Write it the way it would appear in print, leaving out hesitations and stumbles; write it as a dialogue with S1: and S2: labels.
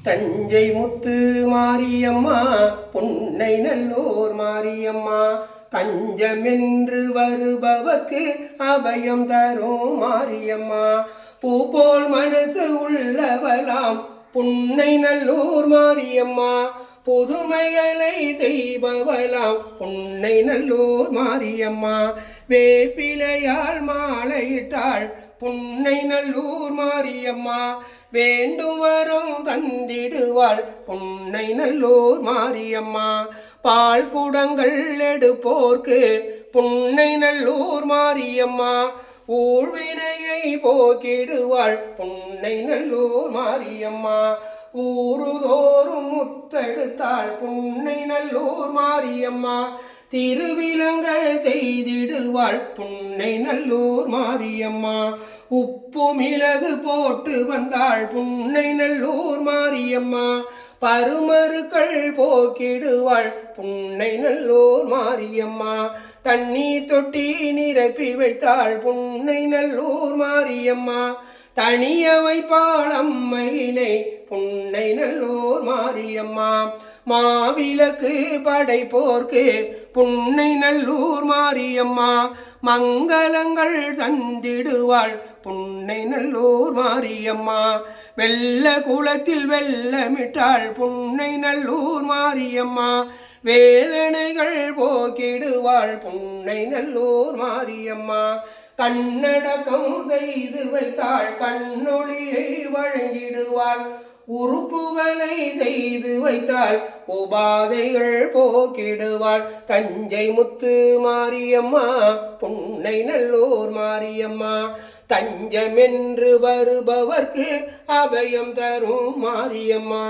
S1: தஞ்சை முத்து மாரியம்மா புன்னை நல்லூர் மாரியம்மா தஞ்சம் என்று வருபவர்க்கு அபயம் தரும் மாரியம்மா பூ போல் மனசு உள்ளவளாம் புன்னை நல்லூர் மாரியம்மா புதுமைகளை செய்பவளாம் புன்னை நல்லூர் மாரியம்மா வேப்பிலையால் மாலையிட்டாள் புன்னை நல்லூர் மாரியம்மா வேண்டும் வரம் தந்திடுவாள் புன்னை நல்லூர் மாரியம்மா பால் குடங்கள் எடுப்போர்க்கு புன்னை நல்லூர் மாரியம்மா ஊழ்வினையை போக்கிடுவாள் புன்னை நல்லூர் மாரியம்மா ஊருதோறும் முத்தெடுத்தாள் புன்னை நல்லூர் மாரியம்மா திருவிலங்க செய்திடுவாள் புன்னை நல்லூர் மாரியம்மா உப்பு மிளகு போட்டு வந்தாள் புன்னை நல்லூர் மாரியம்மா பருமருக்கள் போக்கிடுவாள் புன்னை நல்லூர் மாரியம்மா தண்ணீர் தொட்டி நிரப்பி வைத்தாள் புன்னை நல்லூர் மாரியம்மா தனிய வைப்பாள் அம்மையினை புன்னை நல்லூர் மாரியம்மா மாவிளக்கு படைப்போர்க்கு புன்னை நல்லூர் மாரியம்மா மங்களங்கள் தந்திடுவாள் புன்னை நல்லூர் மாரியம்மா வெள்ள குளத்தில் வெள்ளமிட்டாள் புன்னை நல்லூர் மாரியம்மா வேதனைகள் போக்கிடுவாள் புன்னை நல்லூர் மாரியம்மா கண்ணடக்கம் செய்து வைத்தாள் கண்ணொளியை வழங்கிடுவாள் உறுப்புகளை செய்து வைத்தாள் உபாதைகள் போக்கிடுவாள் தஞ்சை முத்து மாரியம்மா புன்னை நல்லூர் மாரியம்மா தஞ்சம் என்று வருபவர்க்கு அபயம் தரும் மாரியம்மா.